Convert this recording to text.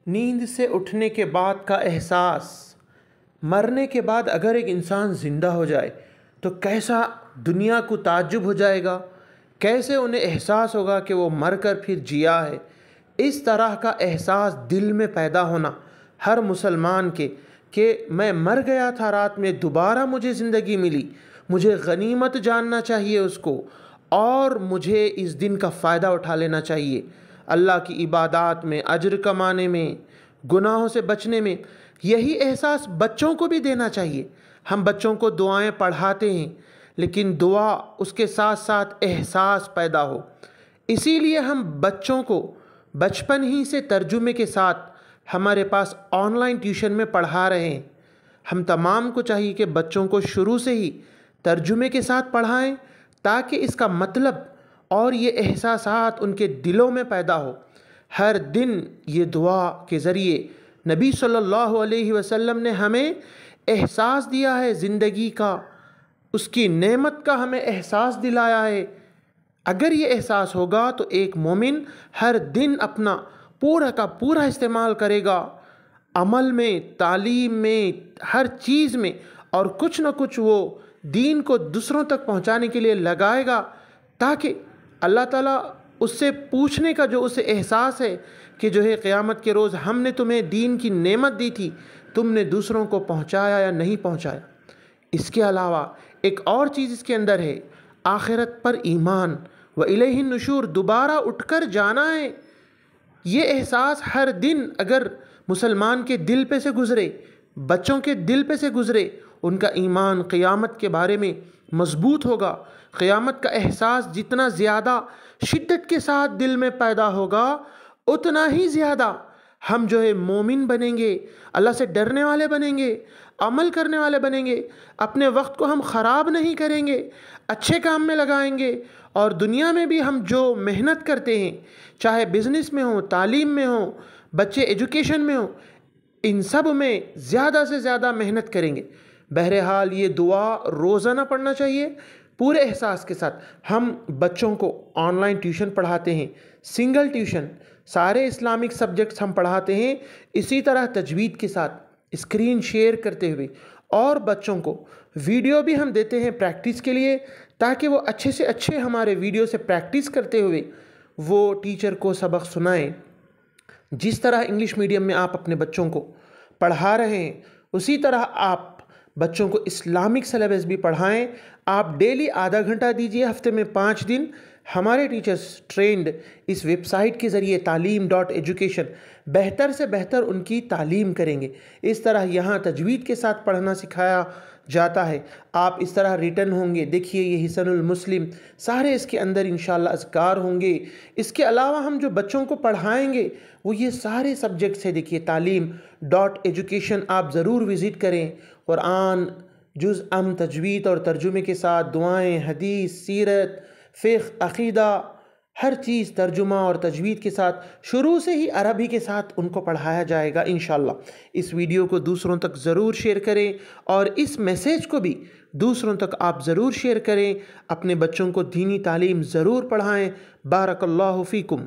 نیند سے اٹھنے کے بعد کا احساس، مرنے کے بعد اگر ایک انسان زندہ ہو جائے تو کیسا دنیا کو تعجب ہو جائے گا، کیسے انہیں احساس ہوگا کہ وہ مر کر پھر جیا ہے۔ اس طرح کا احساس دل میں پیدا ہونا ہر مسلمان کے کہ میں مر گیا تھا رات میں، دوبارہ مجھے زندگی ملی، مجھے غنیمت جاننا چاہیے اس کو، اور مجھے اس دن کا فائدہ اٹھا لینا چاہیے، اللہ کی عبادات میں، اجر کمانے میں، گناہوں سے بچنے میں۔ یہی احساس بچوں کو بھی دینا چاہیے۔ ہم بچوں کو دعائیں پڑھاتے ہیں، لیکن دعا اس کے ساتھ ساتھ احساس پیدا ہو۔ اسی لیے ہم بچوں کو بچپن ہی سے ترجمے کے ساتھ ہمارے پاس آن لائن ٹیوشن میں پڑھا رہے ہیں۔ ہم تمام کو چاہیے کہ بچوں کو شروع سے ہی ترجمے کے ساتھ پڑھائیں، تاکہ اس کا مطلب اور یہ احساسات ان کے دلوں میں پیدا ہو۔ ہر دن یہ دعا کے ذریعے نبی صلی اللہ علیہ وسلم نے ہمیں احساس دیا ہے زندگی کا، اس کی نعمت کا ہمیں احساس دلایا ہے۔ اگر یہ احساس ہوگا تو ایک مومن ہر دن اپنا پورا کا پورا استعمال کرے گا، عمل میں، تعلیم میں، ہر چیز میں، اور کچھ نہ کچھ وہ دین کو دوسروں تک پہنچانے کے لیے لگائے گا، تاکہ اللہ تعالیٰ اس سے پوچھنے کا جو اسے احساس ہے کہ جو ہے قیامت کے روز ہم نے تمہیں دین کی نعمت دی تھی، تم نے دوسروں کو پہنچایا یا نہیں پہنچایا۔ اس کے علاوہ ایک اور چیز اس کے اندر ہے، آخرت پر ایمان، وَإِلَيْهِ النُّشُورُ، دوبارہ اٹھ کر جانا ہے۔ یہ احساس ہر دن اگر مسلمان کے دل پہ سے گزرے، بچوں کے دل پہ سے گزرے، ان کا ایمان قیامت کے بارے میں مضبوط ہوگا۔ قیامت کا احساس جتنا زیادہ شدت کے ساتھ دل میں پیدا ہوگا، اتنا ہی زیادہ ہم جو ہے مومن بنیں گے، اللہ سے ڈرنے والے بنیں گے، عمل کرنے والے بنیں گے، اپنے وقت کو ہم خراب نہیں کریں گے، اچھے کام میں لگائیں گے، اور دنیا میں بھی ہم جو محنت کرتے ہیں، چاہے بزنس میں ہوں، تعلیم میں ہوں، بچے ایجوکیشن میں ہوں، ان سب میں زیادہ سے زیادہ محنت کریں گے۔ بہرحال یہ دعا روزانہ پڑھنا چاہیے پورے احساس کے ساتھ۔ ہم بچوں کو آن لائن ٹیوشن پڑھاتے ہیں، سنگل ٹیوشن، سارے اسلامک سبجیکٹس ہم پڑھاتے ہیں، اسی طرح تجوید کے ساتھ اسکرین شیئر کرتے ہوئے، اور بچوں کو ویڈیو بھی ہم دیتے ہیں پریکٹس کے لیے، تاکہ وہ اچھے سے اچھے ہمارے ویڈیو سے پریکٹس کرتے ہوئے وہ ٹیچر کو سبق سنائیں۔ جس طرح انگلش میڈیم میں آپ اپنے بچوں کو پڑھا رہے ہیں، اسی طرح آپ بچوں کو اسلامک سلیبس بھی پڑھائیں۔ آپ ڈیلی آدھا گھنٹہ دیجیے، ہفتے میں 5 دن۔ ہمارے ٹیچرز ٹرینڈ اس ویب سائٹ کے ذریعے تعلیم.ایجوکیشن بہتر سے بہتر ان کی تعلیم کریں گے۔ اس طرح یہاں تجوید کے ساتھ پڑھنا سکھایا جاتا ہے۔ آپ اس طرح ریٹن ہوں گے، دیکھیے یہ حصن المسلم، سارے اس کے اندر انشاءاللہ اذکار ہوں گے۔ اس کے علاوہ ہم جو بچوں کو پڑھائیں گے وہ یہ سارے سبجیکٹس ہیں۔ دیکھیے تعلیم.ایجوکیشن آپ ضرور وزٹ کریں۔ قرآن، جز تجوید اور ترجمے کے ساتھ دعائیں، حدیث، سیرت، فقہ، عقیدہ، ہر چیز ترجمہ اور تجوید کے ساتھ، شروع سے ہی عربی کے ساتھ ان کو پڑھایا جائے گا انشاءاللہ۔ اس ویڈیو کو دوسروں تک ضرور شیئر کریں، اور اس میسیج کو بھی دوسروں تک آپ ضرور شیئر کریں۔ اپنے بچوں کو دینی تعلیم ضرور پڑھائیں۔ بارک اللہ فیکم۔